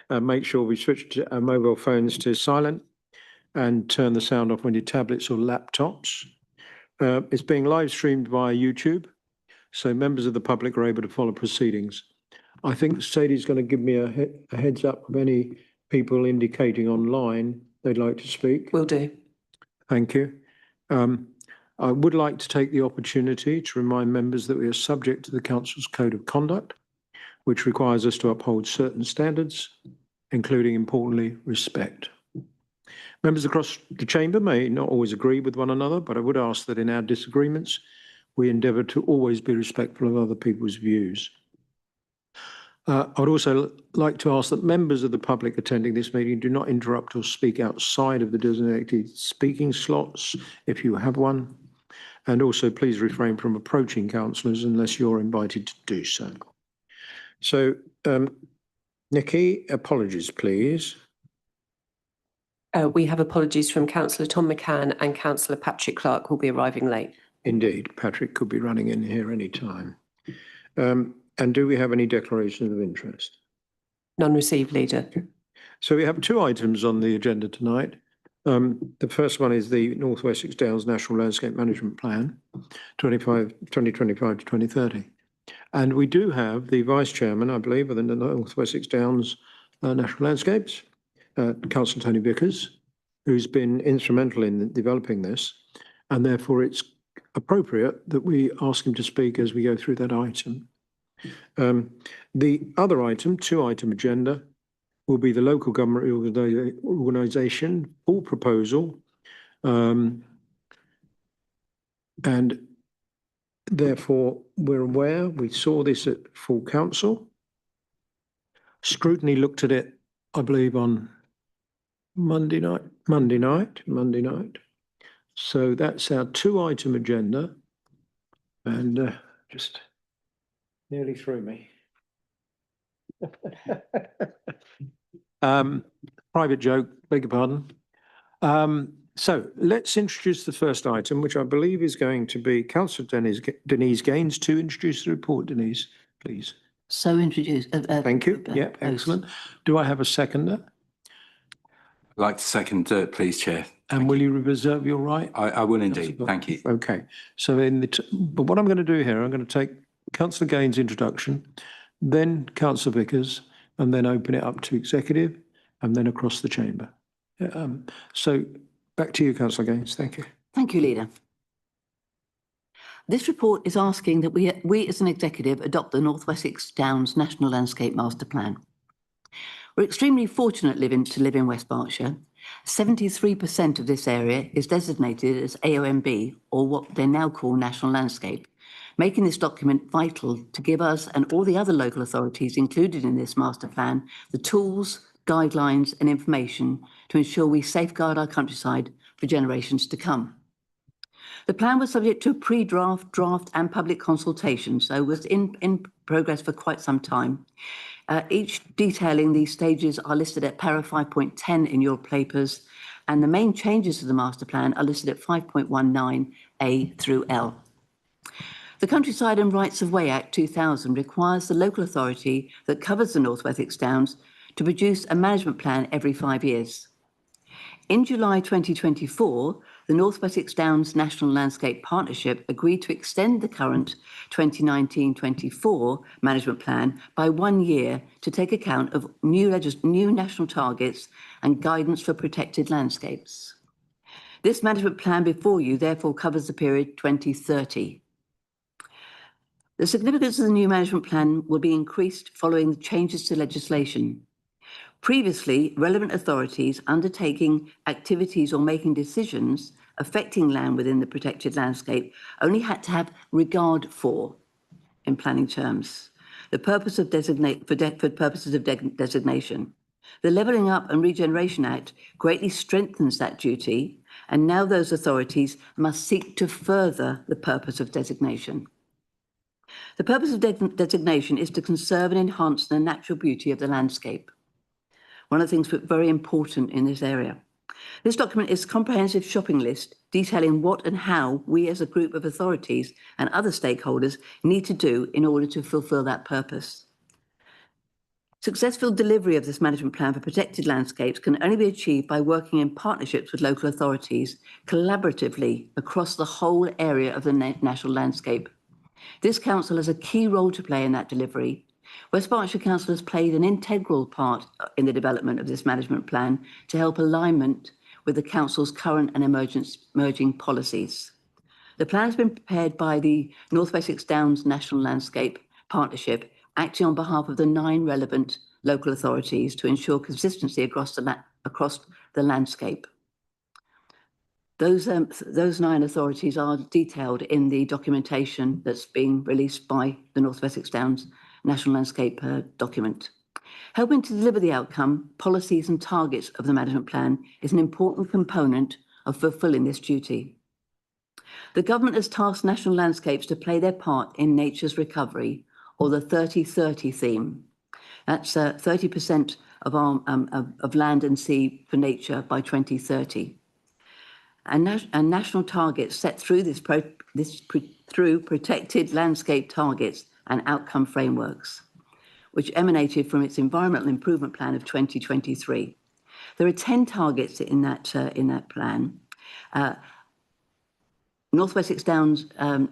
make sure we switch our mobile phones to silent and turn the sound off on your tablets or laptops. It's being live streamed via YouTube, so members of the public are able to follow proceedings. I think Sadie's going to give me a heads up of any people indicating online they'd like to speak. Will do. Thank you. I would like to take the opportunity to remind members that we are subject to the Council's Code of Conduct, which requires us to uphold certain standards, including, importantly, respect. Members across the chamber may not always agree with one another, but I would ask that in our disagreements, we endeavour to always be respectful of other people's views. I would also like to ask that members of the public attending this meeting do not interrupt or speak outside of the designated speaking slots if you have one. And also please refrain from approaching councillors unless you're invited to do so. So, Nikki, apologies, please. We have apologies from Councillor Tom McCann and Councillor Patrick Clark, who will be arriving late. Indeed, Patrick could be running in here any time. And do we have any declarations of interest? None received, Leader. Okay. So we have two items on the agenda tonight. The first one is the North Wessex Downs National Landscape Management Plan, 2025 to 2030. And we do have the Vice Chairman, I believe, of the North Wessex Downs National Landscapes, Councillor Tony Vickers, who's been instrumental in developing this. And therefore it's appropriate that we ask him to speak as we go through that item. The other item, two-item agenda, will be the local government organisation full proposal, and therefore we're aware, we saw this at full council. Scrutiny looked at it, I believe, on Monday night. So that's our two-item agenda, and just nearly threw me. Private joke, beg your pardon. So let's introduce the first item, which I believe is going to be Councillor Denise Gaines to introduce the report. Denise, please. So introduce. Thank you. Yeah, excellent. Do I have a seconder? I'd like to second, please, Chair. And will you reserve your right? I will indeed. Thank you. Okay. So but what I'm going to do here, I'm going to take Councillor Gaines' introduction, then Councillor Vickers, and then open it up to executive, and then across the chamber. So back to you, Councillor Gaines. Thank you. Thank you, Leader. This report is asking that we as an executive adopt the North Wessex Downs National Landscape Master Plan. We're extremely fortunate to live in West Berkshire. 73% of this area is designated as AONB, or what they now call National Landscape, making this document vital to give us and all the other local authorities included in this master plan the tools, guidelines and information to ensure we safeguard our countryside for generations to come. The plan was subject to a pre-draft, draft and public consultation, so was in progress for quite some time. Each detailing these stages are listed at para 5.10 in your papers, and the main changes to the master plan are listed at 5.19A through L. The Countryside and Rights of Way Act 2000 requires the local authority that covers the North Wessex Downs to produce a management plan every 5 years. In July 2024, the North Wessex Downs National Landscape Partnership agreed to extend the current 2019-24 management plan by 1 year to take account of new national targets and guidance for protected landscapes. This management plan before you therefore covers the period 2030. The significance of the new management plan will be increased following the changes to legislation. Previously, relevant authorities undertaking activities or making decisions affecting land within the protected landscape only had to have regard for, in planning terms, the purpose of for purposes of designation. The Levelling Up and Regeneration Act greatly strengthens that duty, and now those authorities must seek to further the purpose of designation. The purpose of designation is to conserve and enhance the natural beauty of the landscape. One of the things that's very important in this area. This document is a comprehensive shopping list detailing what and how we as a group of authorities and other stakeholders need to do in order to fulfil that purpose. Successful delivery of this management plan for protected landscapes can only be achieved by working in partnerships with local authorities collaboratively across the whole area of the national landscape. This council has a key role to play in that delivery. West Berkshire Council has played an integral part in the development of this management plan to help alignment with the council's current and emerging policies. The plan has been prepared by the North Wessex Downs National Landscape Partnership, acting on behalf of the 9 relevant local authorities to ensure consistency across the landscape. Those 9 authorities are detailed in the documentation that's being released by the North Wessex Downs National Landscape document. Helping to deliver the outcome, policies and targets of the management plan is an important component of fulfilling this duty. The government has tasked national landscapes to play their part in nature's recovery, or the 30-30 theme. That's 30% of land and sea for nature by 2030. And national targets set through through protected landscape targets and outcome frameworks, which emanated from its environmental improvement plan of 2023. There are 10 targets in that plan. North Wessex Downs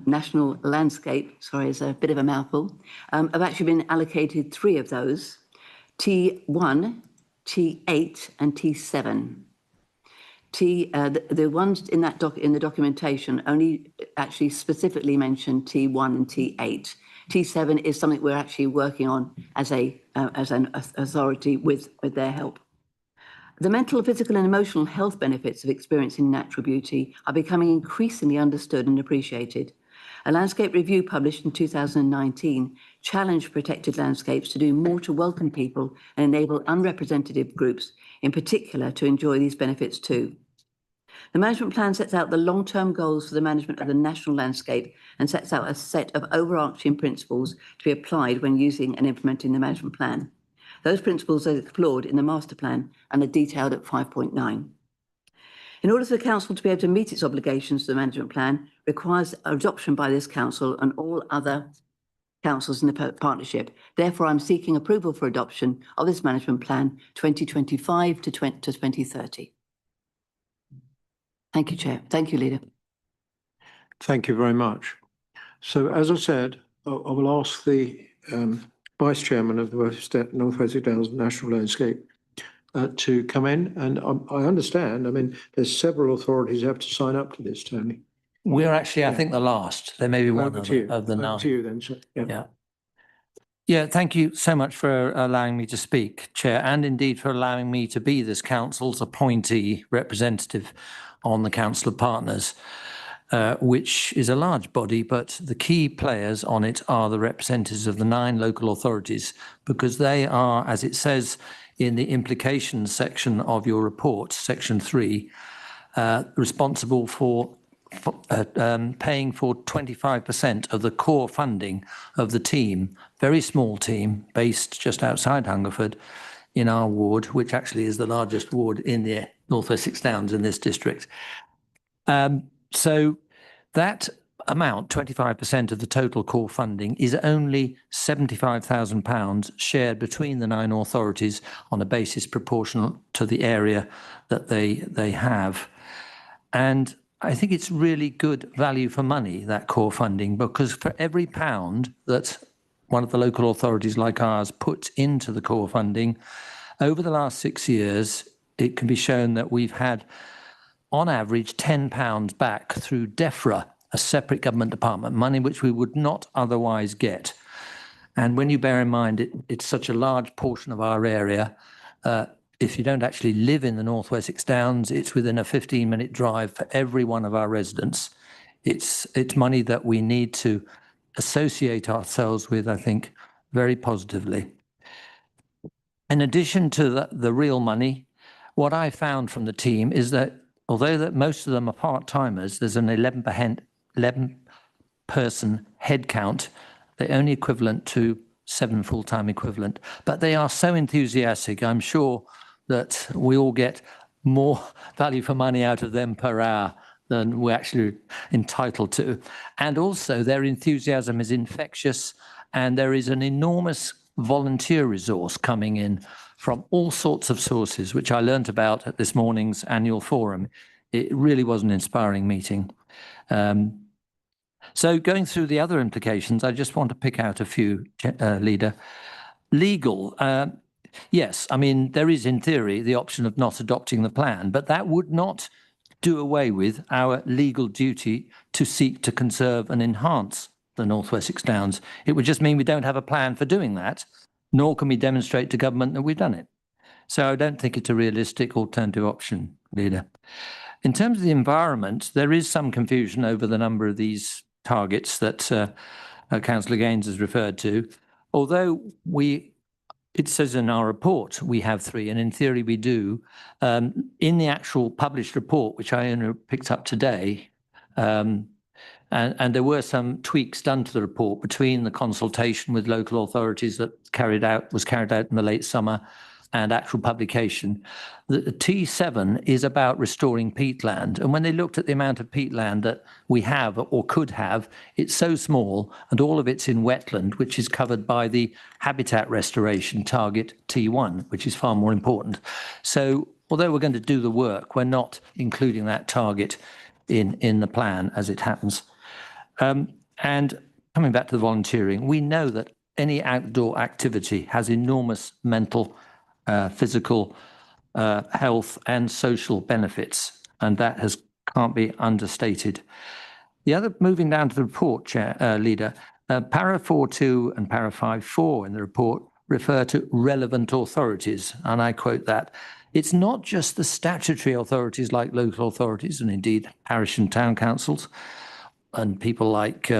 National Landscape, sorry, is a bit of a mouthful, have actually been allocated 3 of those, T1, T8 and T7. The ones in the documentation only actually specifically mention T1 and T8. T7 is something we're actually working on as an authority with their help. The mental, physical and emotional health benefits of experiencing natural beauty are becoming increasingly understood and appreciated. A landscape review published in 2019 challenged protected landscapes to do more to welcome people and enable unrepresentative groups, in particular, to enjoy these benefits too. The management plan sets out the long-term goals for the management of the national landscape and sets out a set of overarching principles to be applied when using and implementing the management plan. Those principles are explored in the master plan and are detailed at 5.9. In order for the council to be able to meet its obligations to the management plan, requires adoption by this council and all other councils in the partnership. Therefore, I'm seeking approval for adoption of this management plan 2025 to 2030. Thank you, Chair. Thank you, Leader. Thank you very much. So, as I said, I will ask the Vice Chairman of the North Wessex Downs National Landscape to come in. And I understand, I mean, there's several authorities have to sign up to this, Tony. We're actually, I think, the last. There may be one Over of to you. the Over 9. to you then, sir. Yeah. Yeah. Yeah, thank you so much for allowing me to speak, Chair, and indeed for allowing me to be this council's appointee representative on the Council of Partners, which is a large body, but the key players on it are the representatives of the 9 local authorities, because they are, as it says in the implications section of your report, section 3, responsible for paying for 25% of the core funding of the team, very small team based just outside Hungerford in our ward, which actually is the largest ward in the North Wessex Downs in this district. So that amount, 25% of the total core funding, is only £75,000 shared between the 9 authorities on a basis proportional to the area that they have. And I think it's really good value for money, that core funding, because for every pound that one of the local authorities like ours puts into the core funding, over the last 6 years, it can be shown that we've had, on average, £10 back through DEFRA, a separate government department, money which we would not otherwise get. And when you bear in mind it's such a large portion of our area, if you don't actually live in the North Wessex Downs, it's within a 15-minute drive for every one of our residents. It's money that we need to associate ourselves with, I think, very positively. In addition to the real money, what I found from the team is that although that most of them are part-timers, there's an 11-person head count. They're only equivalent to 7 full-time equivalent, but they are so enthusiastic. I'm sure that we all get more value for money out of them per hour than we're actually entitled to. And also their enthusiasm is infectious, and there is an enormous volunteer resource coming in from all sorts of sources, which I learnt about at this morning's annual forum. It really was an inspiring meeting. So going through the other implications, I just want to pick out a few, Leader. Legal, yes, I mean, there is in theory the option of not adopting the plan, but that would not do away with our legal duty to seek to conserve and enhance the North Wessex Downs. It would just mean we don't have a plan for doing that, nor can we demonstrate to government that we've done it. So I don't think it's a realistic alternative option, Leader. In terms of the environment, there is some confusion over the number of these targets that Councillor Gaines has referred to. Although it says in our report we have 3, and in theory we do. In the actual published report, which I only picked up today, and there were some tweaks done to the report between the consultation with local authorities that was carried out in the late summer and actual publication. The T7 is about restoring peatland. And when they looked at the amount of peatland that we have or could have, it's so small, and all of it's in wetland, which is covered by the habitat restoration target T1, which is far more important. So although we're going to do the work, we're not including that target in the plan as it happens. And coming back to the volunteering, we know that any outdoor activity has enormous mental, physical, health and social benefits, and that can't be understated. The other, moving down to the report, Leader, para 4.2 and para 5.4 in the report refer to relevant authorities, and I quote that. It's not just the statutory authorities like local authorities and indeed parish and town councils and people like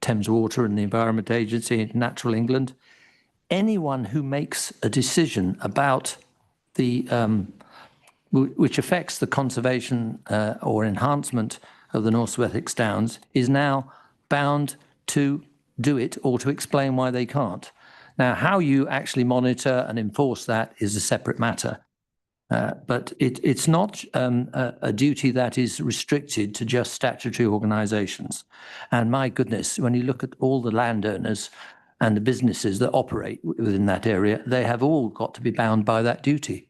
Thames Water and the Environment Agency, Natural England. Anyone who makes a decision about which affects the conservation or enhancement of the North Wessex Downs is now bound to do it or to explain why they can't. Now, how you actually monitor and enforce that is a separate matter. But it's not a duty that is restricted to just statutory organisations. And my goodness, when you look at all the landowners and the businesses that operate within that area, they have all got to be bound by that duty.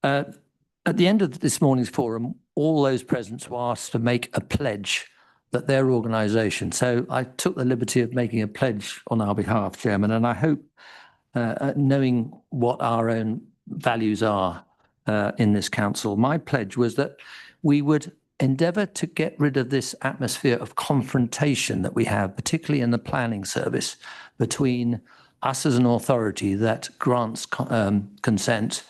At the end of this morning's forum, all those present were asked to make a pledge that their organisation, so I took the liberty of making a pledge on our behalf, Chairman, and I hope, knowing what our own values are in this council, my pledge was that we would endeavour to get rid of this atmosphere of confrontation that we have, particularly in the planning service, between us as an authority that grants consent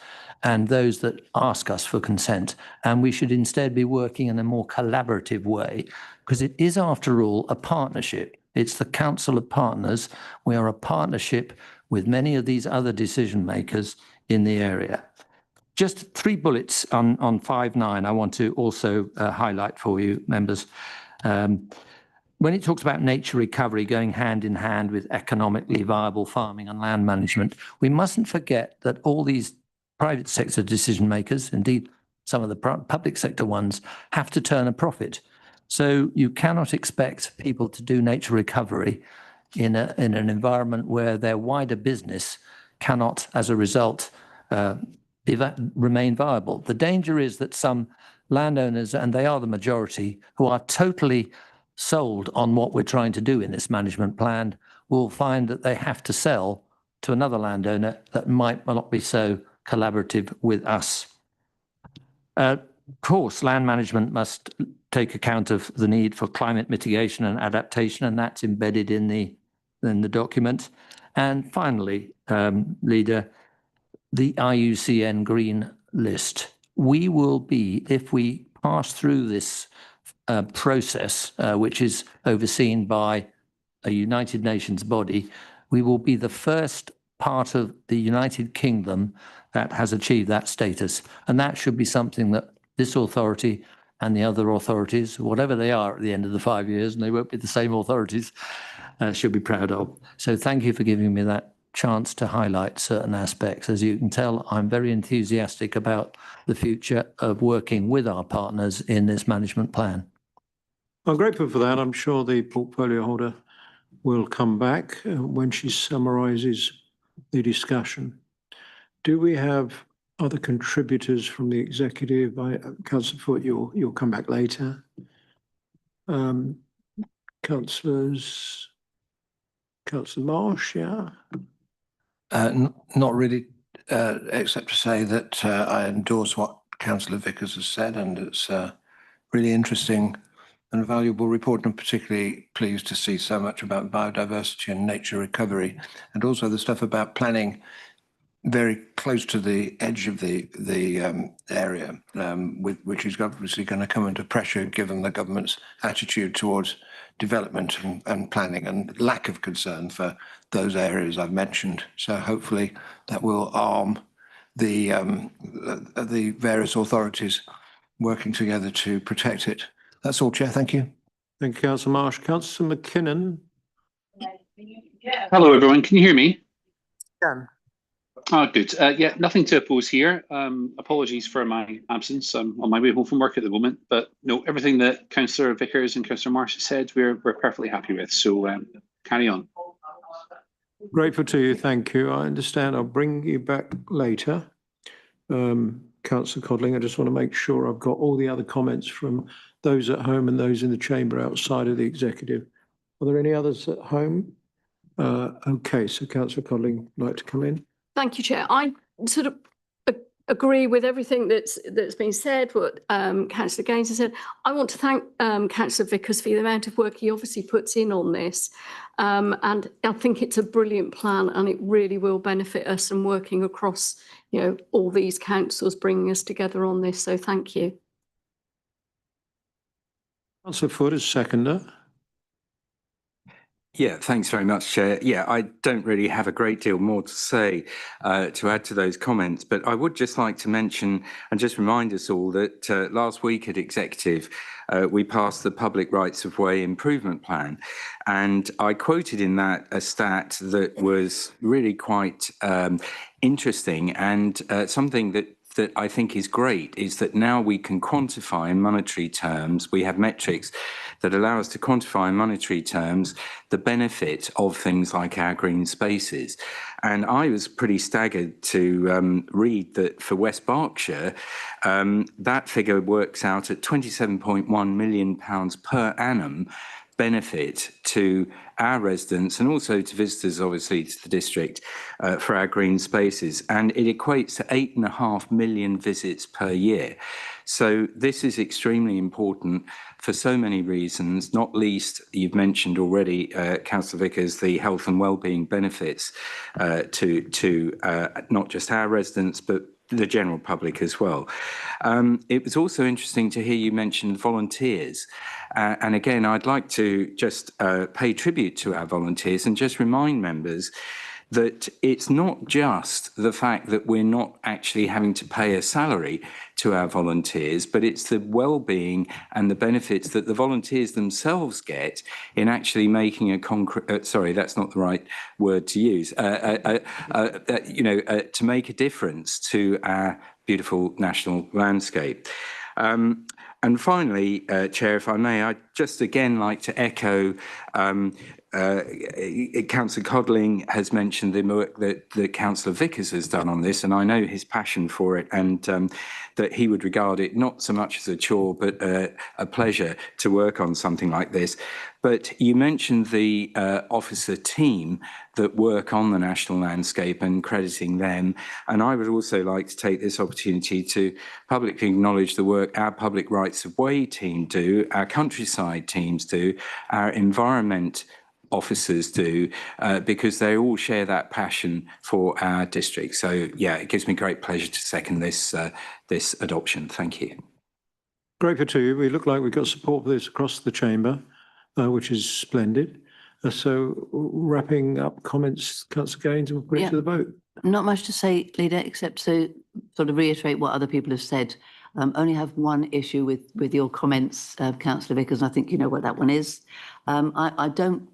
and those that ask us for consent. And we should instead be working in a more collaborative way, because it is, after all, a partnership. It's the Council of Partners. We are a partnership with many of these other decision makers in the area. Just 3 bullets on 5.9 I want to also highlight for you, members. When it talks about nature recovery going hand in hand with economically viable farming and land management, we mustn't forget that all these private sector decision makers, indeed some of the public sector ones, have to turn a profit. So you cannot expect people to do nature recovery in an environment where their wider business cannot, as a result, remain viable. The danger is that some landowners, and they are the majority, who are totally sold on what we're trying to do in this management plan, will find that they have to sell to another landowner that might not be so collaborative with us. Of course, land management must take account of the need for climate mitigation and adaptation, and that's embedded in the document. And finally, Leader, the IUCN Green List. We will be, if we pass through this process, which is overseen by a United Nations body, we will be the first part of the United Kingdom that has achieved that status. And that should be something that this authority and the other authorities, whatever they are at the end of the 5 years, and they won't be the same authorities, should be proud of. So thank you for giving me that chance to highlight certain aspects. As you can tell, I'm very enthusiastic about the future of working with our partners in this management plan. I'm grateful for that. I'm sure the portfolio holder will come back when she summarises the discussion. Do we have other contributors from the executive? Councillor Foote, you'll come back later. Councillors, Councillor Marsh, yeah. Not really, except to say that I endorse what Councillor Vickers has said, and it's a really interesting and valuable report. And I'm particularly pleased to see so much about biodiversity and nature recovery, and also the stuff about planning very close to the edge of the area, which is obviously going to come under pressure given the government's attitude towards development and planning and lack of concern for those areas I've mentioned. So hopefully that will arm the various authorities working together to protect it. That's all, Chair. Thank you. Thank you, Councillor Marsh. Councillor McKinnon. Hello, everyone. Can you hear me? Can. Oh, good. Yeah, nothing to oppose here. Apologies for my absence. I'm on my way home from work at the moment, but no, everything that Councillor Vickers and Councillor Marsh said, we're perfectly happy with. So carry on. Grateful to you. Thank you. I understand. I'll bring you back later. Councillor Codling, I just want to make sure I've got all the other comments from those at home and those in the chamber outside of the executive. Are there any others at home? Okay, so Councillor Codling would like to come in. Thank you, Chair. I sort of agree with everything that's been said, what Councillor Gaines has said. I want to thank Councillor Vickers for the amount of work he obviously puts in on this. And I think it's a brilliant plan, and it really will benefit us, and working across, all these councils, bringing us together on this. So thank you. Councillor Foote is seconder. Yeah, thanks very much, Chair. Yeah, I don't really have a great deal more to say to add to those comments, but I would just like to mention and just remind us all that last week at Executive, we passed the Public Rights of Way Improvement Plan. And I quoted in that a stat that was really quite interesting, and something that I think is great is that now we can quantify in monetary terms. We have metrics that allow us to quantify in monetary terms the benefit of things like our green spaces. And I was pretty staggered to read that for West Berkshire, that figure works out at £27.1 million per annum benefit to our residents and also to visitors, obviously, to the district for our green spaces. And it equates to 8.5 million visits per year. So this is extremely important for so many reasons, not least, you've mentioned already, Councillor Vickers, the health and wellbeing benefits to not just our residents, but the general public as well. It was also interesting to hear you mention volunteers. And again, I'd like to just pay tribute to our volunteers and just remind members that it's not just the fact that we're not actually having to pay a salary to our volunteers, but it's the well-being and the benefits that the volunteers themselves get in actually making a concrete, sorry, that's not the right word to use, to make a difference to our beautiful national landscape. And finally, Chair, if I may, I'd just again like to echo Councillor Codling has mentioned the work that Councillor Vickers has done on this, and I know his passion for it, and that he would regard it not so much as a chore, but a pleasure to work on something like this. But you mentioned the officer team that work on the national landscape and crediting them. And I would also like to take this opportunity to publicly acknowledge the work our Public Rights of Way team do, our countryside teams do, our environment officers do, because they all share that passion for our district. So yeah, it gives me great pleasure to second this this adoption. Thank you. Grateful to you. We look like we've got support for this across the chamber, which is splendid. So wrapping up comments, Councillor Gaines, and we'll put it to the vote. Not much to say, Leader, except to sort of reiterate what other people have said. Only have one issue with your comments, Councillor Vickers, and I think you know what that one is. I don't,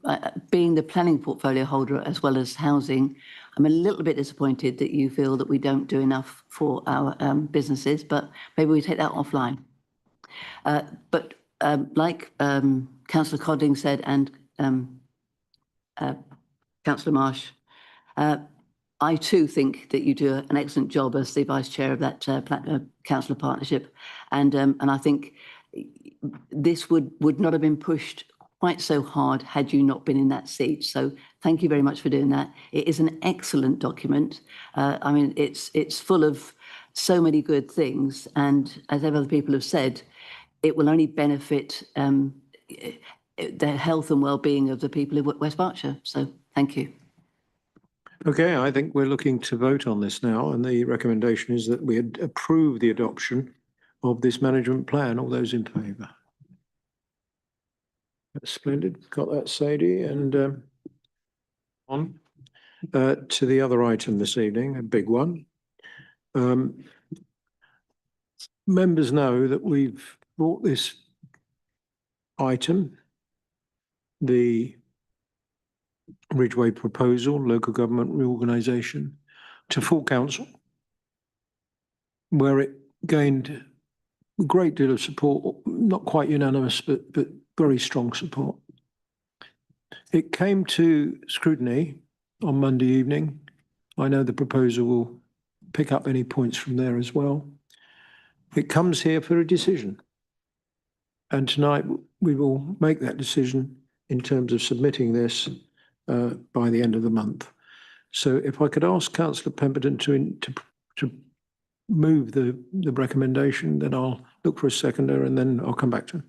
being the planning portfolio holder as well as housing, I'm a little bit disappointed that you feel that we don't do enough for our businesses, but maybe we take that offline. But like Councillor Codling said and Councillor Marsh. I too think that you do an excellent job as the vice chair of that councillor partnership, and I think this would not have been pushed quite so hard had you not been in that seat. So thank you very much for doing that. It is an excellent document. I mean, it's full of so many good things, and as other people have said, it will only benefit the health and well-being of the people of West Berkshire. So thank you. Okay, I think we're looking to vote on this now, and the recommendation is that we approve the adoption of this management plan. All those in favour? That's splendid. Got that, Sadie. And on to the other item this evening, a big one. Members know that we've brought this item, the Ridgeway proposal, local government reorganisation, to full council, where it gained a great deal of support, not quite unanimous, but very strong support. It came to scrutiny on Monday evening. I know the proposal will pick up any points from there as well. It comes here for a decision. And tonight we will make that decision in terms of submitting this by the end of the month. So if I could ask Councillor Pemberton to move the recommendation, then I'll look for a seconder and then I'll come back to him.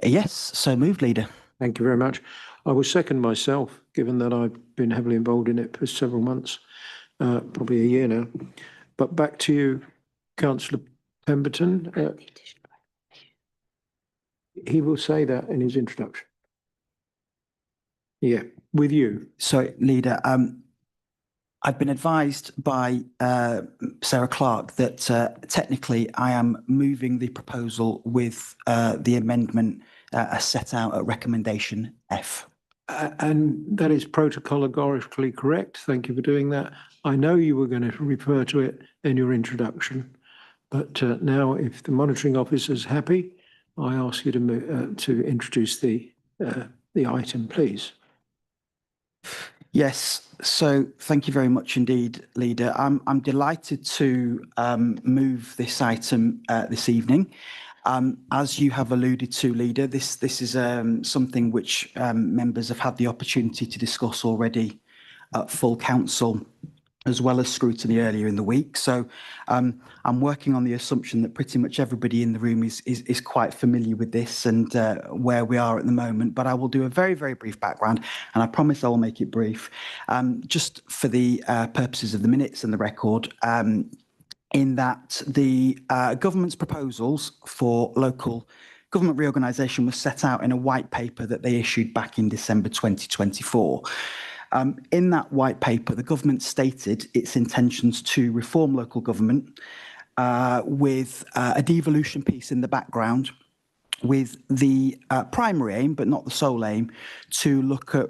Yes, so moved, Leader. Thank you very much. I will second myself, given that I've been heavily involved in it for several months, probably a year now. But back to you, Councillor Pemberton. He will say that in his introduction. Yeah, with you. Sorry, Leader. I've been advised by Sarah Clark that technically I am moving the proposal with the amendment as set out at recommendation F. And that is protocologically correct. Thank you for doing that. I know you were going to refer to it in your introduction, but now if the monitoring officer is happy, I ask you to introduce the item, please. Yes, so thank you very much indeed, Leader. I'm delighted to move this item this evening. As you have alluded to, Leader, this is something which members have had the opportunity to discuss already at full council, as well as scrutiny earlier in the week. So I'm working on the assumption that pretty much everybody in the room is quite familiar with this and where we are at the moment. But I will do a very, very brief background, and I promise I will make it brief. Just for the purposes of the minutes and the record, in that the government's proposals for local government reorganisation was set out in a white paper that they issued back in December 2024. In that white paper, the government stated its intentions to reform local government with a devolution piece in the background, with the primary aim, but not the sole aim, to look at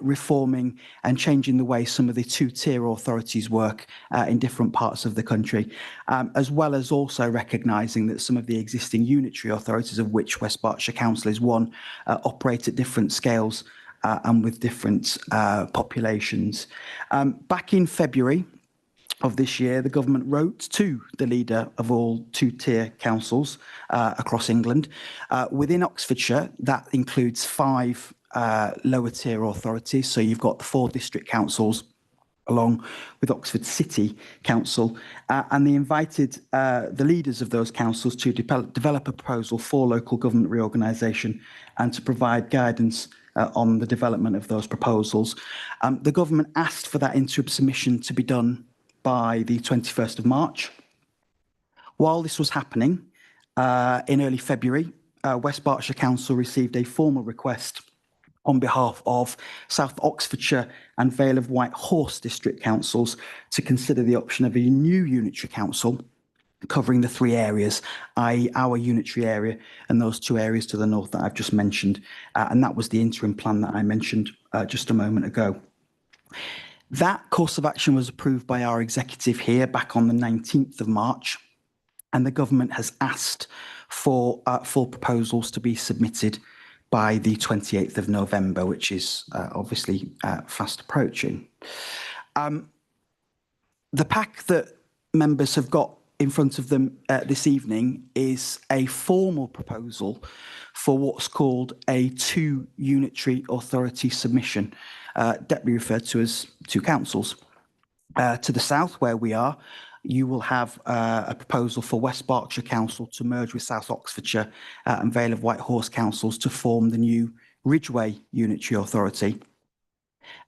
reforming and changing the way some of the two-tier authorities work in different parts of the country, as well as also recognising that some of the existing unitary authorities, of which West Berkshire Council is one, operate at different scales and with different populations. Back in February of this year, the government wrote to the leader of all two-tier councils across England. Within Oxfordshire, that includes 5 lower-tier authorities. So you've got the 4 district councils, along with Oxford City Council, and they invited the leaders of those councils to develop a proposal for local government reorganisation and to provide guidance on the development of those proposals. The government asked for that interim submission to be done by the 21st of March. While this was happening, in early February, West Berkshire Council received a formal request on behalf of South Oxfordshire and Vale of White Horse district councils to consider the option of a new unitary council covering the 3 areas, i.e. our unitary area and those 2 areas to the north that I've just mentioned. And that was the interim plan that I mentioned just a moment ago. That course of action was approved by our executive here back on the 19th of March, and the government has asked for full proposals to be submitted by the 28th of November, which is obviously fast approaching. The pack that members have got in front of them this evening is a formal proposal for what's called a two-unitary authority submission, deputy referred to as two councils. To the south, where we are, you will have a proposal for West Berkshire Council to merge with South Oxfordshire and Vale of White Horse councils to form the new Ridgeway Unitary Authority.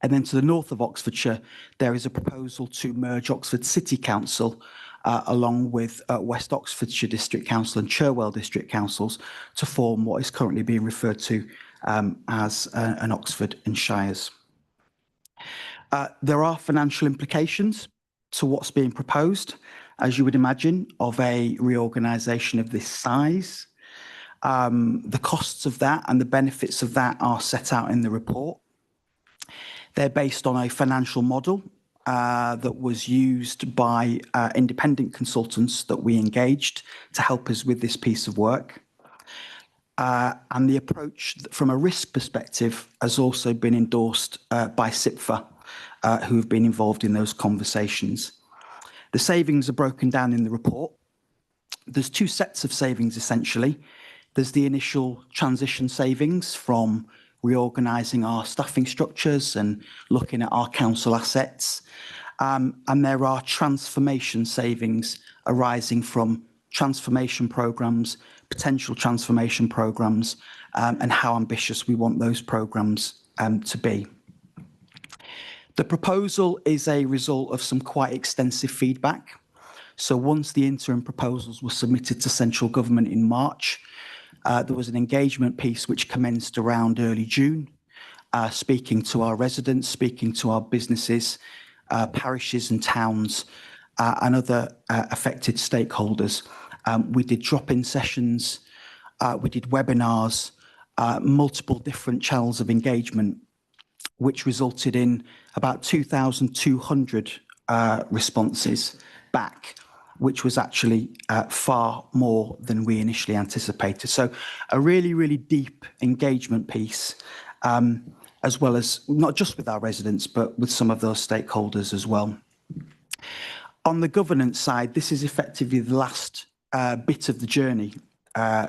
And then to the north of Oxfordshire, there is a proposal to merge Oxford City Council along with West Oxfordshire District Council and Cherwell District Councils to form what is currently being referred to as an Oxford and Shires. There are financial implications to what's being proposed, as you would imagine, of a reorganisation of this size. The costs of that and the benefits of that are set out in the report. They're based on a financial model that was used by independent consultants that we engaged to help us with this piece of work. And the approach from a risk perspective has also been endorsed by SIPFA, who have been involved in those conversations. The savings are broken down in the report. There's two sets of savings, essentially. There's the initial transition savings from reorganising our staffing structures and looking at our council assets. And there are transformation savings arising from transformation programmes, potential transformation programmes, and how ambitious we want those programmes to be. The proposal is a result of some quite extensive feedback. So once the interim proposals were submitted to central government in March, there was an engagement piece which commenced around early June, speaking to our residents, speaking to our businesses, parishes and towns, and other affected stakeholders. We did drop-in sessions, we did webinars, multiple different channels of engagement, which resulted in about 2,200 responses back, which was actually far more than we initially anticipated. So a really, really deep engagement piece, as well as not just with our residents, but with some of those stakeholders as well. On the governance side, this is effectively the last bit of the journey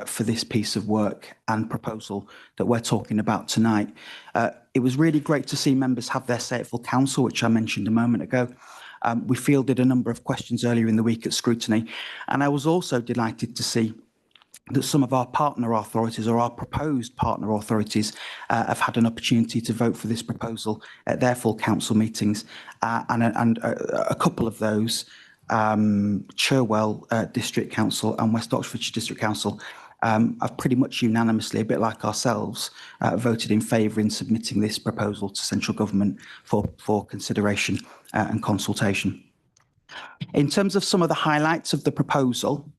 for this piece of work and proposal that we're talking about tonight. It was really great to see members have their say at full council, which I mentioned a moment ago. We fielded a number of questions earlier in the week at scrutiny, and I was also delighted to see that some of our partner authorities or our proposed partner authorities have had an opportunity to vote for this proposal at their full council meetings, and a couple of those, Cherwell District Council and West Oxfordshire District Council, have pretty much unanimously, a bit like ourselves, voted in favour in submitting this proposal to central government for consideration and consultation. In terms of some of the highlights of the proposal,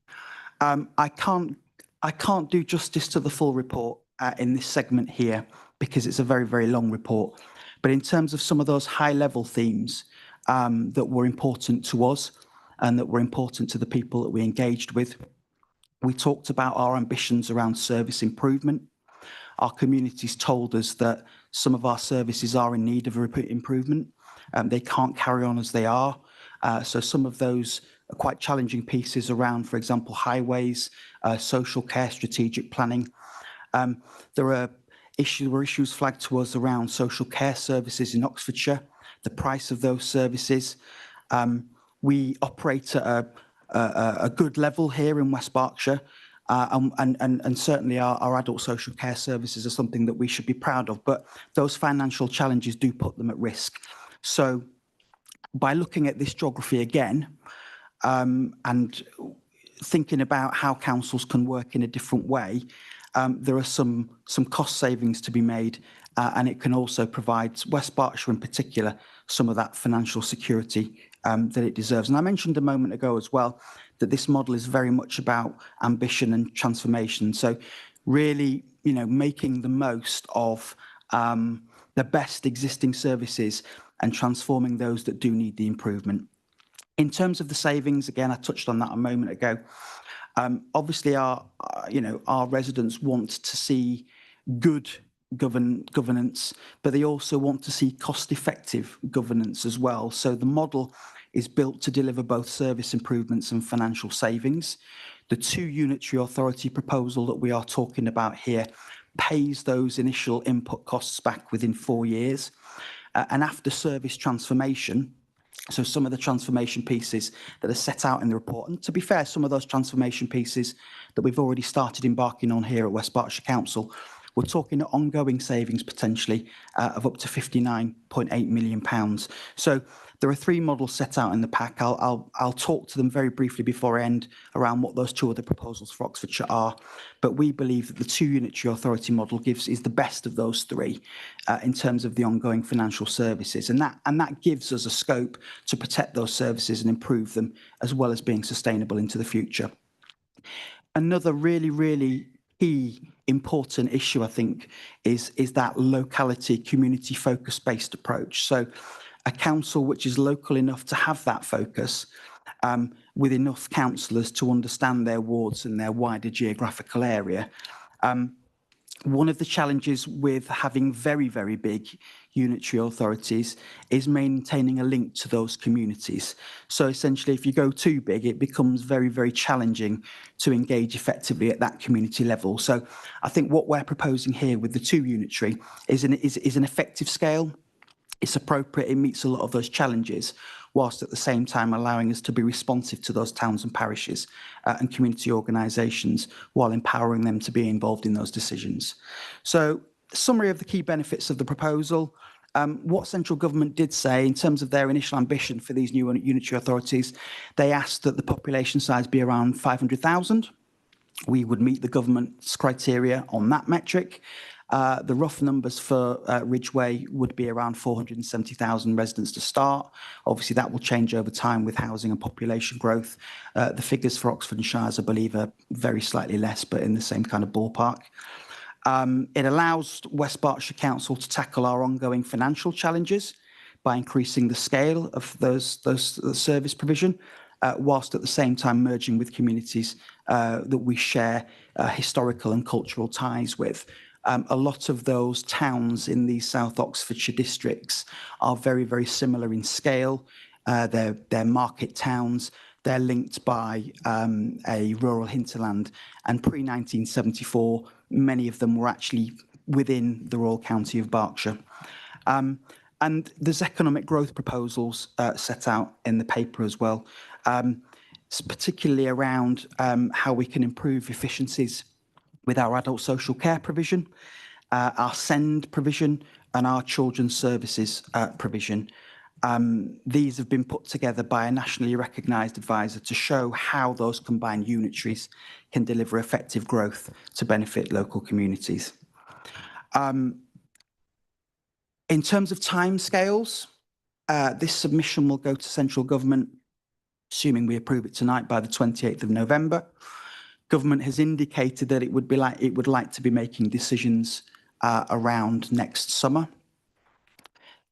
I can't do justice to the full report in this segment here because it's a very, very long report. But in terms of some of those high-level themes that were important to us and that were important to the people that we engaged with, we talked about our ambitions around service improvement. Our communities told us that some of our services are in need of improvement. They can't carry on as they are. So some of those are quite challenging pieces around, for example, highways, social care, strategic planning. There were issues flagged to us around social care services in Oxfordshire, the price of those services. We operate at a good level here in West Berkshire, and certainly our adult social care services are something that we should be proud of, but those financial challenges do put them at risk. So by looking at this geography again, and thinking about how councils can work in a different way, there are some cost savings to be made, and it can also provide West Berkshire in particular some of that financial security that it deserves. And I mentioned a moment ago as well that this model is very much about ambition and transformation. So really, making the most of the best existing services and transforming those that do need the improvement. In terms of the savings, again, I touched on that a moment ago. Obviously, our residents want to see good governance, but they also want to see cost-effective governance as well. So the model is built to deliver both service improvements and financial savings. The two unitary authority proposal that we are talking about here pays those initial input costs back within 4 years. And after service transformation, so some of the transformation pieces that are set out in the report, and to be fair, some of those transformation pieces that we've already started embarking on here at West Berkshire Council, we're talking ongoing savings potentially of up to £59.8 million. So there are 3 models set out in the pack. I'll talk to them very briefly before I end around what those 2 other proposals for Oxfordshire are. But we believe that the 2 unitary authority model is the best of those 3 in terms of the ongoing financial services. And that gives us a scope to protect those services and improve them, as well as being sustainable into the future. Another really key important issue, I think, is that locality, community focus-based approach. So a council which is local enough to have that focus, with enough councillors to understand their wards and their wider geographical area. One of the challenges with having very big unitary authorities is maintaining a link to those communities. So essentially, if you go too big, it becomes very challenging to engage effectively at that community level. So I think what we're proposing here with the 2 unitary is an effective scale. It's appropriate, it meets a lot of those challenges, whilst at the same time allowing us to be responsive to those towns and parishes and community organisations, while empowering them to be involved in those decisions. So, summary of the key benefits of the proposal. What central government did say in terms of their initial ambition for these new unitary authorities, they asked that the population size be around 500,000. We would meet the government's criteria on that metric. The rough numbers for Ridgeway would be around 470,000 residents to start. Obviously, that will change over time with housing and population growth. The figures for Oxford and Shires, I believe, are very slightly less, but in the same kind of ballpark. It allows West Berkshire Council to tackle our ongoing financial challenges by increasing the scale of those service provision, whilst at the same time merging with communities that we share historical and cultural ties with. A lot of those towns in the South Oxfordshire districts are very similar in scale. They're market towns. They're linked by a rural hinterland. And pre-1974, many of them were actually within the Royal County of Berkshire. And there's economic growth proposals set out in the paper as well, particularly around how we can improve efficiencies with our adult social care provision, our SEND provision, and our children's services provision. These have been put together by a nationally recognised advisor to show how those combined unitaries can deliver effective growth to benefit local communities. In terms of timescales, this submission will go to central government, assuming we approve it tonight, by the 28th of November. Government has indicated that it would like to be making decisions around next summer.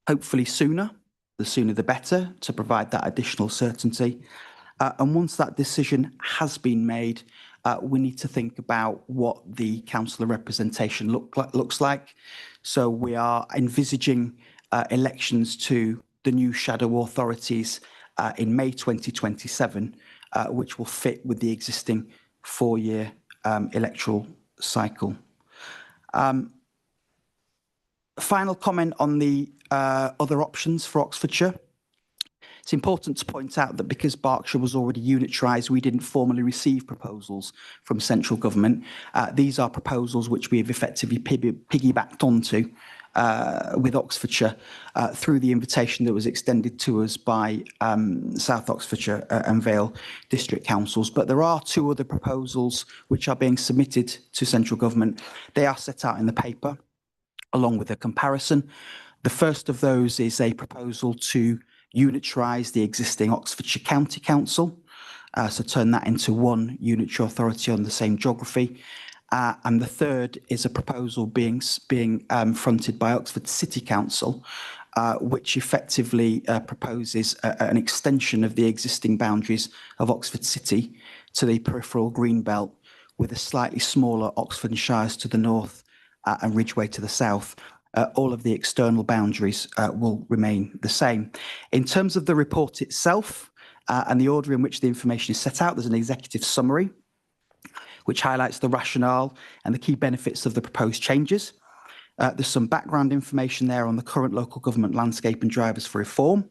Hopefully sooner, the sooner the better, to provide that additional certainty. And once that decision has been made, we need to think about what the councillor representation looks like. So we are envisaging elections to the new shadow authorities in May 2027, which will fit with the existing 4-year electoral cycle. Final comment on the other options for Oxfordshire. It's important to point out that because Berkshire was already unitarised, we didn't formally receive proposals from central government. These are proposals which we have effectively piggybacked onto with Oxfordshire through the invitation that was extended to us by South Oxfordshire and Vale district councils. But there are 2 other proposals which are being submitted to central government. They are set out in the paper, along with a comparison. The first of those is a proposal to unitarise the existing Oxfordshire County Council, so turn that into one unitary authority on the same geography. And the third is a proposal being fronted by Oxford City Council, which effectively proposes an extension of the existing boundaries of Oxford City to the peripheral green belt, with a slightly smaller Oxford and Shires to the north and Ridgeway to the south, all of the external boundaries will remain the same. In terms of the report itself and the order in which the information is set out, there's an executive summary which highlights the rationale and the key benefits of the proposed changes. There's some background information there on the current local government landscape and drivers for reform,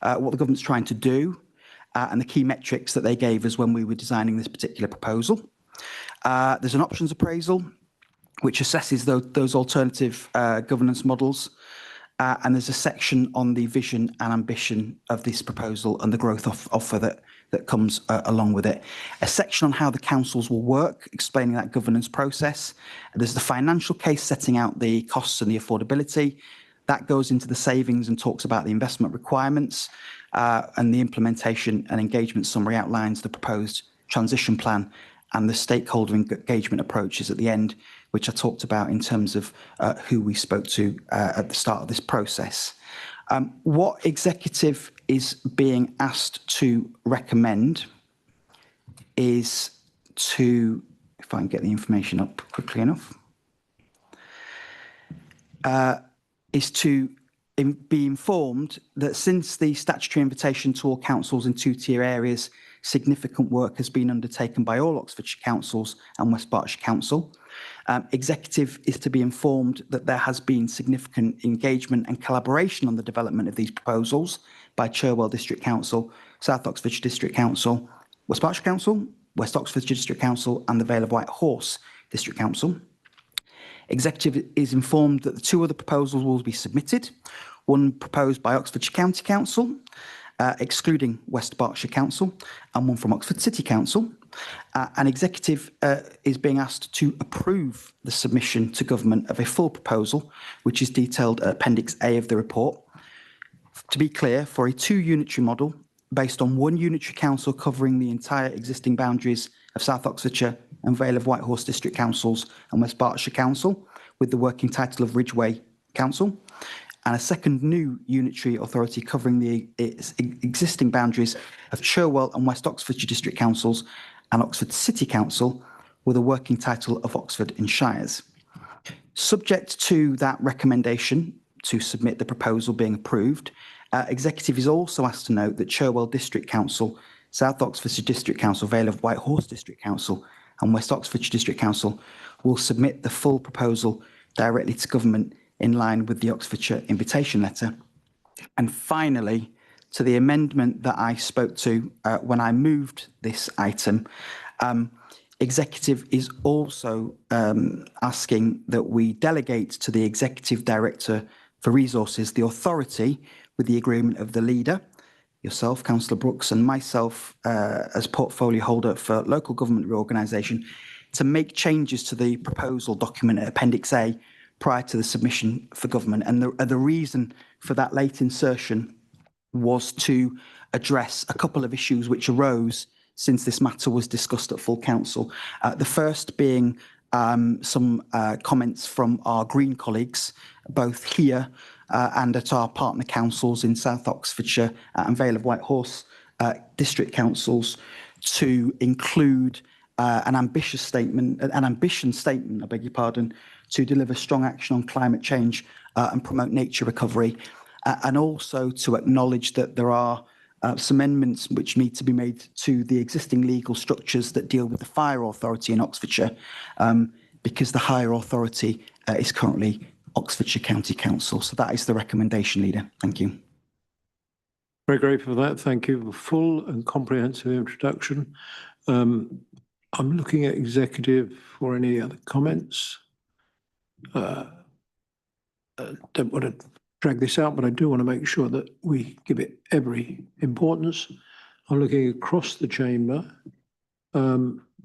what the government's trying to do, and the key metrics that they gave us when we were designing this particular proposal. There's an options appraisal, which assesses those alternative governance models. And there's a section on the vision and ambition of this proposal and the growth offer that comes along with it. A section on how the councils will work, explaining that governance process. There's the financial case setting out the costs and the affordability. That goes into the savings and talks about the investment requirements, and the implementation and engagement summary outlines the proposed transition plan and the stakeholder engagement approaches at the end, which I talked about in terms of who we spoke to at the start of this process. What executive is being asked to recommend is to, if I can get the information up quickly enough, is to be informed that since the statutory invitation to all councils in two-tier areas, significant work has been undertaken by all Oxfordshire councils and West Berkshire Council. Executive is to be informed that there has been significant engagement and collaboration on the development of these proposals by Cherwell District Council, South Oxfordshire District Council, West Berkshire Council, West Oxfordshire District Council and the Vale of White Horse District Council. Executive is informed that the two other proposals will be submitted, one proposed by Oxfordshire County Council, excluding West Berkshire Council, and one from Oxford City Council. And Executive is being asked to approve the submission to government of a full proposal, which is detailed at Appendix A of the report. To be clear, for a two-unitary model based on one unitary council covering the entire existing boundaries of South Oxfordshire and Vale of White Horse District Councils and West Berkshire Council, with the working title of Ridgeway Council, and a second new unitary authority covering the existing boundaries of Cherwell and West Oxfordshire District Councils and Oxford City Council with a working title of Oxford and Shires. Subject to that recommendation to submit the proposal being approved, Executive is also asked to note that Cherwell District Council, South Oxfordshire District Council, Vale of White Horse District Council and West Oxfordshire District Council will submit the full proposal directly to government in line with the Oxfordshire invitation letter. And finally, to the amendment that I spoke to when I moved this item, Executive is also asking that we delegate to the Executive Director for Resources the authority, with the agreement of the leader, yourself, Councillor Brooks, and myself as portfolio holder for local government reorganisation, to make changes to the proposal document at Appendix A prior to the submission for government. And the reason for that late insertion was to address a couple of issues which arose since this matter was discussed at full council. The first being some comments from our Green colleagues, both here and at our partner councils in South Oxfordshire and Vale of White Horse district councils, to include an ambition statement, I beg your pardon, to deliver strong action on climate change and promote nature recovery, and also to acknowledge that there are some amendments which need to be made to the existing legal structures that deal with the fire authority in Oxfordshire, because the higher authority is currently Oxfordshire County Council. So that is the recommendation, Leader. Thank you. Very grateful for that. Thank you for a full and comprehensive introduction. I'm looking at Executive for any other comments. Don't want to drag this out, but I do want to make sure that we give it every importance. I'm looking across the chamber.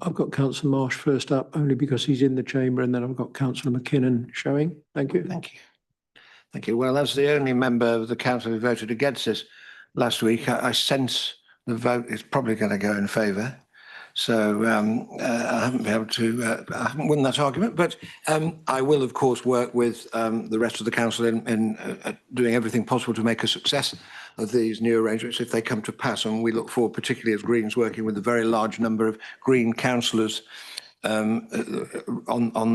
I've got Councillor Marsh first up, only because he's in the chamber, and then I've got Councillor McKinnon showing. Thank you. Thank you. Thank you. Well, as the only member of the council who voted against this last week, I sense the vote is probably going to go in favour. So I haven't been able to, I haven't won that argument, but I will, of course, work with the rest of the council in doing everything possible to make a success of these new arrangements if they come to pass. And we look forward, particularly as Greens, working with a very large number of Green councillors on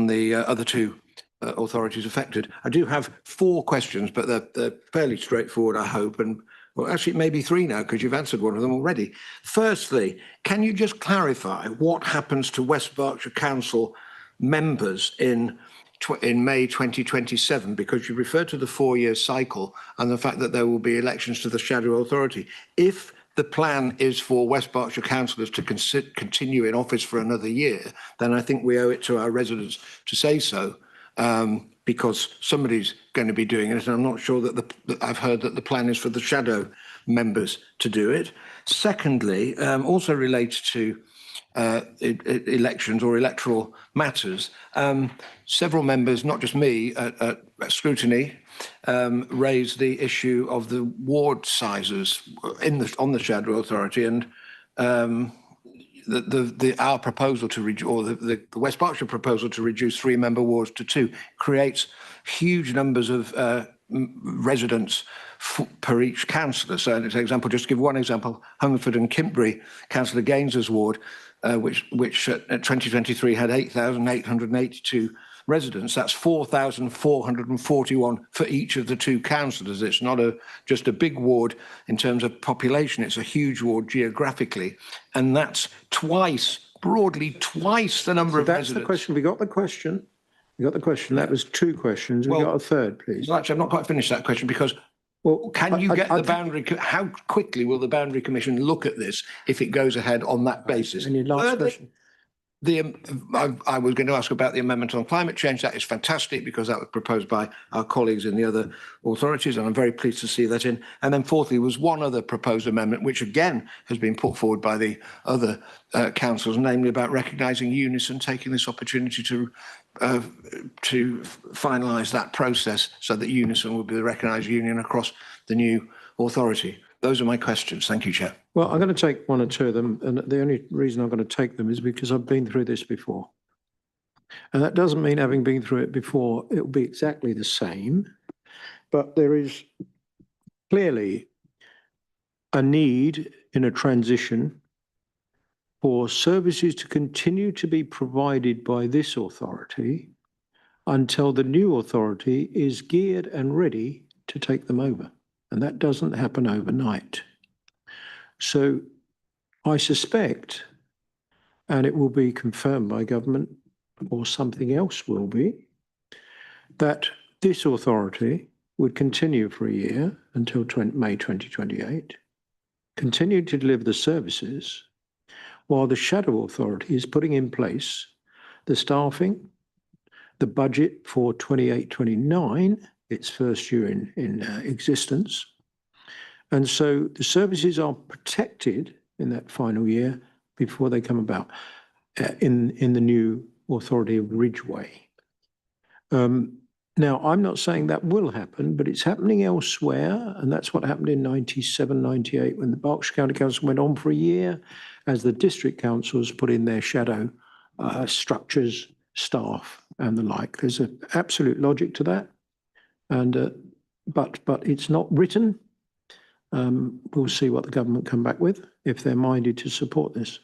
the other two authorities affected. I do have 4 questions, but they're fairly straightforward, I hope. And well, actually, maybe 3 now, because you've answered one of them already. Firstly, can you just clarify what happens to West Berkshire Council members in May 2027? Because you referred to the 4-year cycle and the fact that there will be elections to the shadow authority. If the plan is for West Berkshire councillors to continue in office for another year, then I think we owe it to our residents to say so, because somebody's going to be doing it. And I'm not sure that I've heard that the plan is for the shadow members to do it. Secondly, also related to elections or electoral matters, several members, not just me, at scrutiny, raised the issue of the ward sizes on the shadow authority, and our proposal to the West Berkshire proposal to reduce 3-member wards to 2 creates huge numbers of residents per each councillor. So, as an example, just to give one example, Hungerford and Kintbury, Councillor Gaines's ward, which at 2023 had 8,882 residents. That's 4,441 for each of the 2 councillors. It's not just a big ward in terms of population. It's a huge ward geographically, and that's broadly twice the number of That's residents. the question. We got the question. We got the question. That was 2 questions. We got a third, please. Well, actually, I've not quite finished that question because. Well, can you get the boundary? How quickly will the Boundary Commission look at this if it goes ahead on that basis? And your last question. I was going to ask about the amendment on climate change. That is fantastic because that was proposed by our colleagues in the other authorities, and I'm very pleased to see that in. And then fourthly was one other proposed amendment, which again has been put forward by the other councils, namely about recognising Unison, taking this opportunity to finalise that process so that Unison will be the recognised union across the new authority. Those are my questions. Thank you, Chair. Well, I'm going to take 1 or 2 of them, and the only reason I'm going to take them is because I've been through this before. And that doesn't mean, having been through it before, it will be exactly the same, but there is clearly a need in a transition for services to continue to be provided by this authority until the new authority is geared and ready to take them over. And that doesn't happen overnight. So I suspect, and it will be confirmed by government or something else will be, that this authority would continue for a year until May 2028, continue to deliver the services, while the shadow authority is putting in place the staffing, the budget for 28-29, its first year in existence. And so the services are protected in that final year before they come about in the new authority of Ridgeway. Now, I'm not saying that will happen, but it's happening elsewhere. And that's what happened in 97, 98, when the Berkshire County Council went on for a year as the district councils put in their shadow structures, staff and the like. There's an absolute logic to that. And but it's not written. We'll see what the government come back with if they're minded to support this.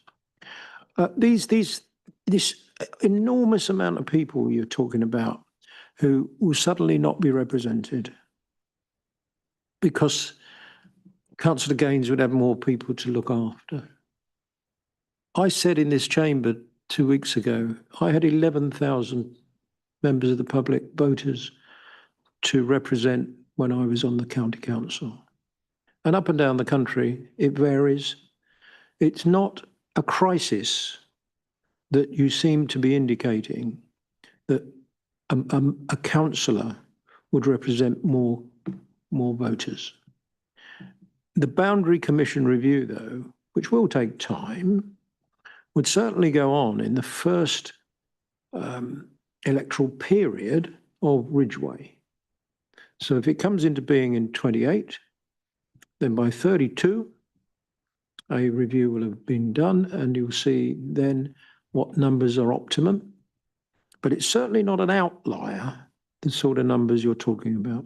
This enormous amount of people you're talking about who will suddenly not be represented because Councillor Gaines would have more people to look after. I said in this chamber 2 weeks ago, I had 11,000 members of the public, voters, to represent when I was on the county council. And up and down the country, it varies. It's not a crisis that you seem to be indicating that a councillor would represent more voters. The Boundary Commission review, though, which will take time, would certainly go on in the first electoral period of Ridgeway. So if it comes into being in 28, then by 32, a review will have been done and you'll see then what numbers are optimum. But it's certainly not an outlier, the sort of numbers you're talking about.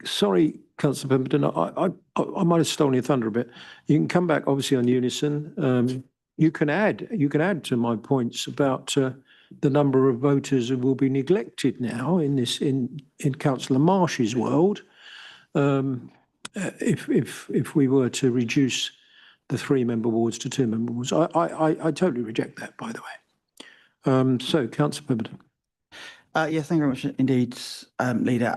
Sorry, Councillor Pemberton, I might have stolen your thunder a bit. You can come back obviously on Unison. You can add to my points about the number of voters will be neglected now in this in Councillor Marsh's world. If we were to reduce the 3-member wards to 2-member wards, I totally reject that, by the way. So, Councillor Pemberton. Yeah, thank you very much indeed, Leader.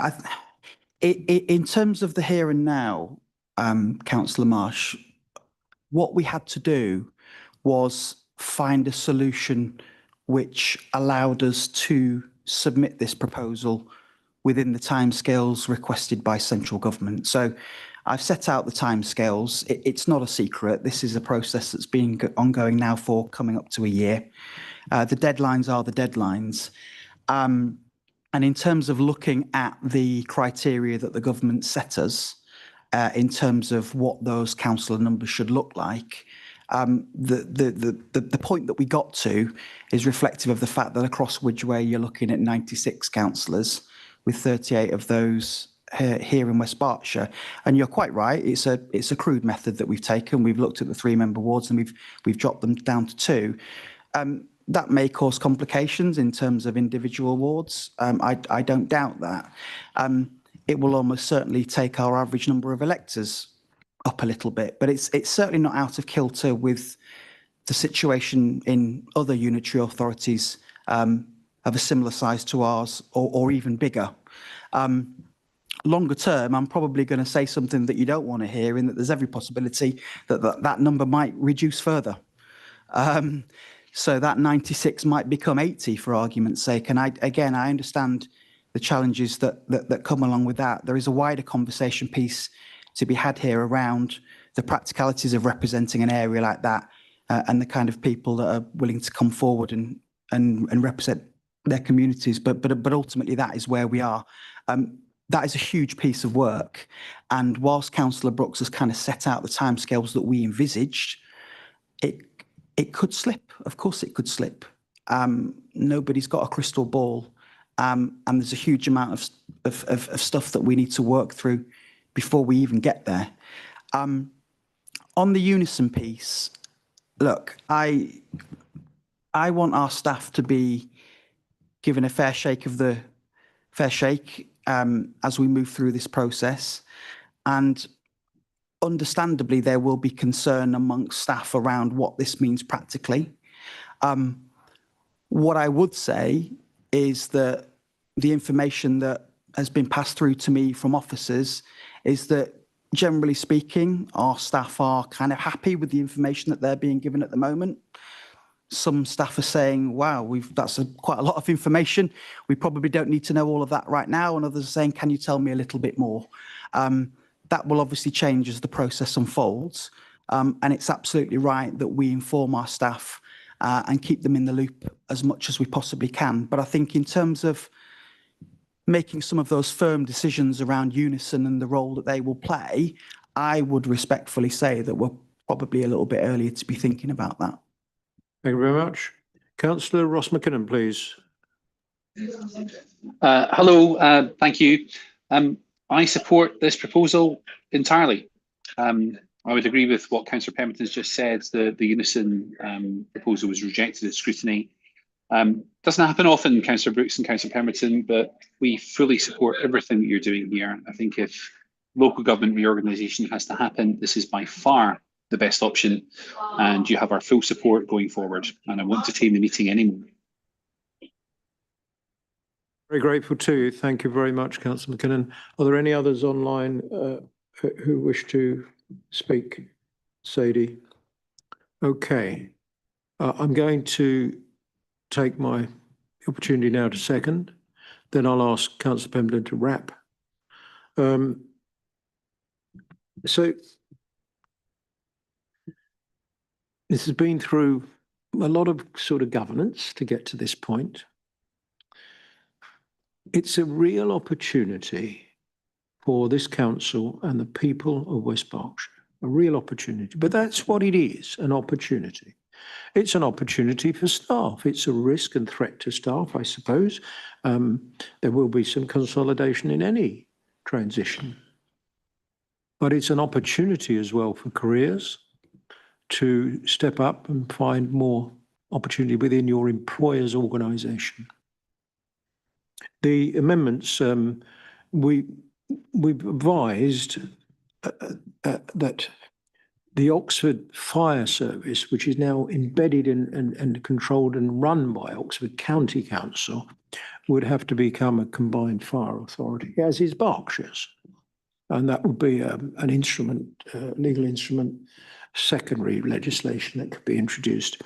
In terms of the here and now, Councillor Marsh, what we had to do was find a solution which allowed us to submit this proposal within the timescales requested by central government. So I've set out the timescales. It's not a secret. This is a process that's been ongoing now for coming up to a year. The deadlines are the deadlines. And in terms of looking at the criteria that the government set us, in terms of what those councillor numbers should look like, the point that we got to is reflective of the fact that across Widgway you're looking at 96 councillors, with 38 of those here in West Berkshire. And you're quite right, it's a crude method that we've taken. We've looked at the 3-member wards and we've dropped them down to 2. That may cause complications in terms of individual wards. I don't doubt that. It will almost certainly take our average number of electors up a little bit, but it's certainly not out of kilter with the situation in other unitary authorities of a similar size to ours, or even bigger. Longer term, I'm probably going to say something that you don't want to hear, in that there's every possibility that that number might reduce further. So that 96 might become 80 for argument's sake. And I understand the challenges that come along with that. There is a wider conversation piece to be had here around the practicalities of representing an area like that, and the kind of people that are willing to come forward and represent their communities. But ultimately, that is where we are. That is a huge piece of work. And whilst Councillor Brooks has kind of set out the timescales that we envisaged, it could slip. Of course, it could slip. Nobody's got a crystal ball, and there's a huge amount of stuff that we need to work through before we even get there. On the unison piece, look, I want our staff to be given a fair shake as we move through this process, and understandably there will be concern amongst staff around what this means practically. What I would say is that the information that has been passed through to me from officers is that, generally speaking, our staff are kind of happy with the information that they're being given at the moment. Some staff are saying, wow, that's quite a lot of information. We probably don't need to know all of that right now. And others are saying, can you tell me a little bit more? That will obviously change as the process unfolds. And it's absolutely right that we inform our staff and keep them in the loop as much as we possibly can. But I think in terms of making some of those firm decisions around unison and the role that they will play, I would respectfully say that we're probably a little bit earlier to be thinking about that. Thank you very much. Councillor Ross McKinnon, please. Hello, thank you. I support this proposal entirely. I would agree with what Councillor Pemberton's just said. The unison proposal was rejected at scrutiny. Doesn't happen often, Councillor Brooks and Councillor Pemberton, but we fully support everything that you're doing here. I think if local government reorganisation has to happen, this is by far the best option, and you have our full support going forward. And I won't detain the meeting anymore. Very grateful to you. Thank you very much, Councillor McKinnon. Are there any others online who wish to speak? Sadie? Okay. I'm going to take my opportunity now to second. Then I'll ask Councillor Pemberton to wrap. So this has been through a lot of sort of governance to get to this point. It's a real opportunity for this council and the people of West Berkshire, a real opportunity. But that's what it is, an opportunity. It's an opportunity for staff. It's a risk and threat to staff, I suppose. There will be some consolidation in any transition. But it's an opportunity as well for careers to step up and find more opportunity within your employer's organisation. The amendments, we've advised that the Oxford Fire Service, which is now embedded and controlled and run by Oxford County Council, would have to become a combined fire authority, as is Berkshire's. And that would be an instrument, legal instrument, secondary legislation that could be introduced.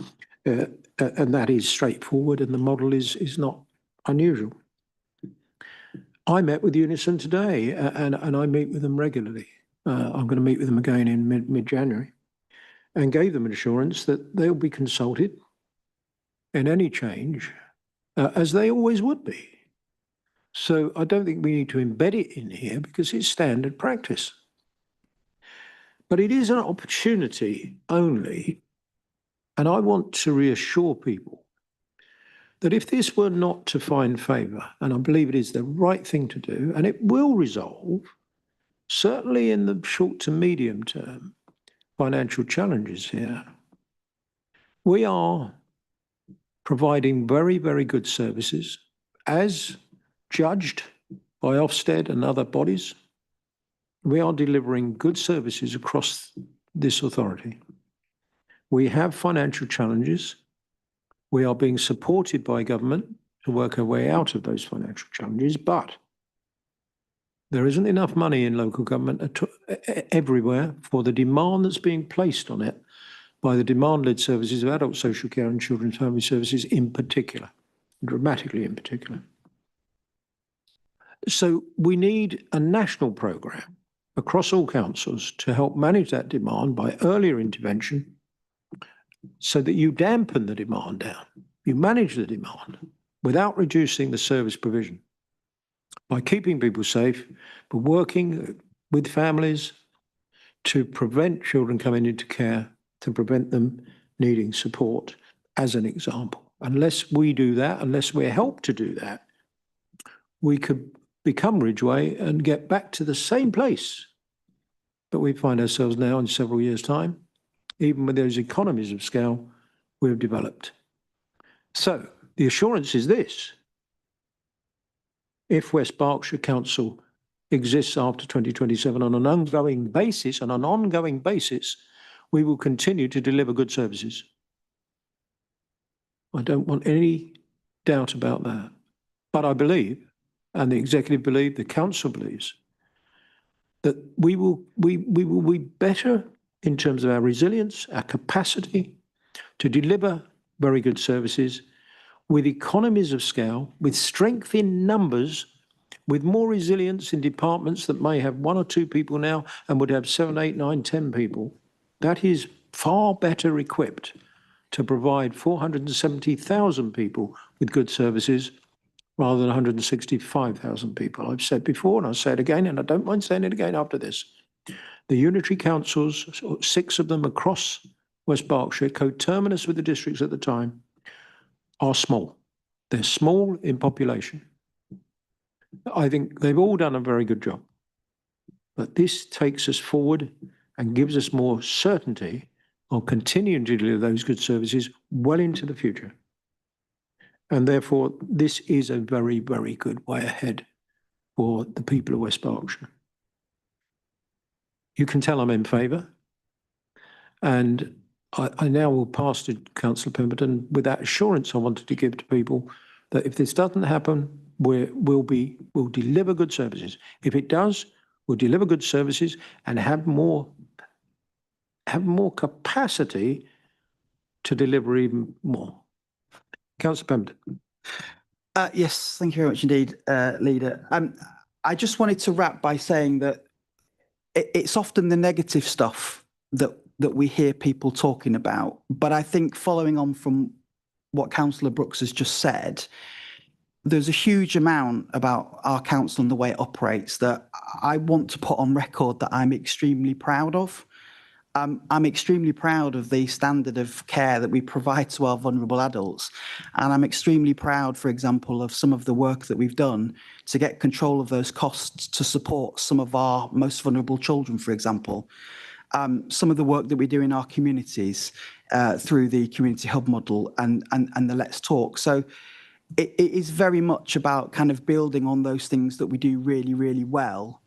And that is straightforward, and the model is not unusual. I met with Unison today, and I meet with them regularly. I'm going to meet with them again in mid-January, and gave them an assurance that they'll be consulted in any change, as they always would be. So I don't think we need to embed it in here because it's standard practice. But it is an opportunity only, and I want to reassure people that if this were not to find favour, and I believe it is the right thing to do, and it will resolve, certainly in the short to medium term, financial challenges here, we are providing very, very good services as judged by Ofsted and other bodies. We are delivering good services across this authority. We have financial challenges. We are being supported by government to work our way out of those financial challenges, but there isn't enough money in local government everywhere for the demand that's being placed on it by the demand-led services of adult social care and children's family services in particular, dramatically in particular. So we need a national programme across all councils to help manage that demand by earlier intervention so that you dampen the demand down. You manage the demand without reducing the service provision by keeping people safe, but working with families to prevent children coming into care, to prevent them needing support, as an example. Unless we do that, unless we're helped to do that, we could become Ridgeway and get back to the same place that we find ourselves now in several years' time, even with those economies of scale we've developed. So the assurance is this: if West Berkshire Council exists after 2027 on an ongoing basis, we will continue to deliver good services. I don't want any doubt about that. But I believe, and the executive believe, the council believes, that we will be better in terms of our resilience, our capacity to deliver very good services with economies of scale, with strength in numbers, with more resilience in departments that may have 1 or 2 people now and would have 7, 8, 9, 10 people. That is far better equipped to provide 470,000 people with good services rather than 165,000 people. I've said before, and I'll say it again, and I don't mind saying it again after this. The unitary councils, 6 of them across West Berkshire, coterminous with the districts at the time, are small. They're small in population. I think they've all done a very good job. But this takes us forward and gives us more certainty on continuing to deliver those good services well into the future. And therefore, this is a very, very good way ahead for the people of West Berkshire. You can tell I'm in favour. And I now will pass to Councillor Pemberton with that assurance I wanted to give to people that if this doesn't happen, we'll deliver good services. If it does, we'll deliver good services and have more capacity to deliver even more. Councillor Pemberton. Yes, thank you very much indeed, Leader. I just wanted to wrap by saying that it's often the negative stuff that we hear people talking about. But I think following on from what Councillor Brooks has just said, there's a huge amount about our council and the way it operates that I want to put on record that I'm extremely proud of. I'm extremely proud of the standard of care that we provide to our vulnerable adults. And I'm extremely proud, for example, of some of the work that we've done to get control of those costs to support some of our most vulnerable children, for example. some of the work that we do in our communities through the community hub model and the Let's Talk. So it is very much about kind of building on those things that we do really, really well,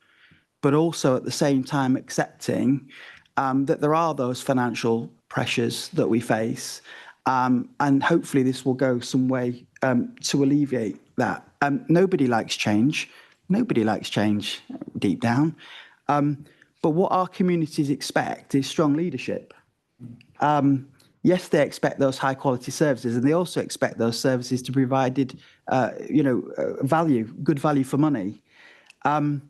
but also at the same time accepting that there are those financial pressures that we face. And hopefully this will go some way to alleviate that. Nobody likes change. Nobody likes change deep down. But what our communities expect is strong leadership. Yes, they expect those high quality services, and they also expect those services to be provided, value, good value for money. And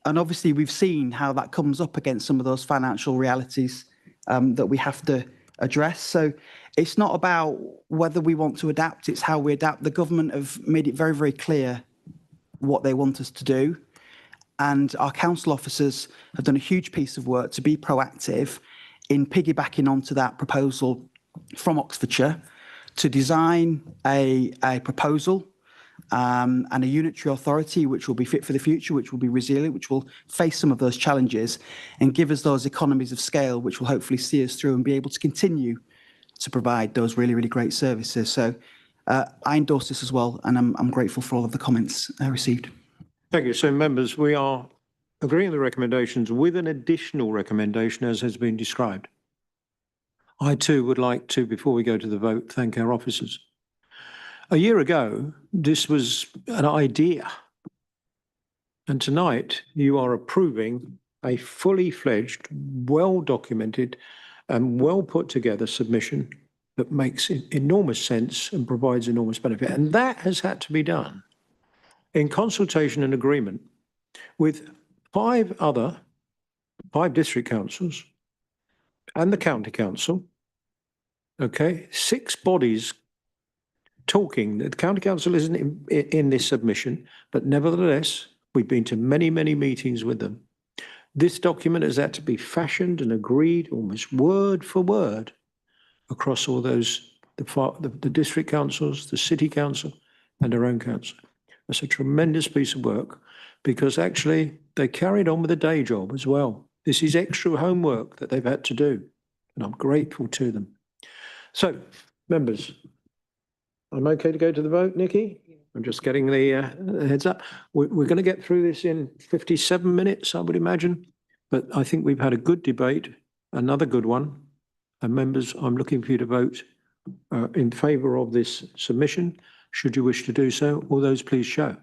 obviously we've seen how that comes up against some of those financial realities that we have to address. So it's not about whether we want to adapt, it's how we adapt. The government have made it very, very clear what they want us to do. And our council officers have done a huge piece of work to be proactive in piggybacking onto that proposal from Oxfordshire to design a proposal and a unitary authority which will be fit for the future, which will be resilient, which will face some of those challenges and give us those economies of scale, which will hopefully see us through and be able to continue to provide those really, really great services. So I endorse this as well, and I'm grateful for all of the comments I received. Thank you. So members, we are agreeing the recommendations with an additional recommendation as has been described. I too would like to, before we go to the vote, thank our officers. A year ago, this was an idea. And tonight you are approving a fully fledged, well documented and well put together submission that makes enormous sense and provides enormous benefit. And that has had to be done in consultation and agreement with five district councils and the county council, okay, 6 bodies talking. The county council isn't in this submission, but nevertheless, we've been to many, many meetings with them. This document has had to be fashioned and agreed almost word for word across all those, the district councils, the city council, and our own council. It's a tremendous piece of work because actually they carried on with a day job as well. This is extra homework that they've had to do, and I'm grateful to them. So, members, I'm okay to go to the vote, Nikki? I'm just getting the heads up. We're going to get through this in 57 minutes, I would imagine, but I think we've had a good debate, another good one. And members, I'm looking for you to vote in favour of this submission. Should you wish to do so, all those please show.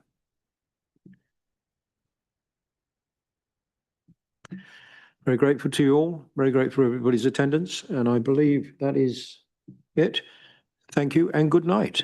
Very grateful to you all, very grateful for everybody's attendance, and I believe that is it. Thank you and good night.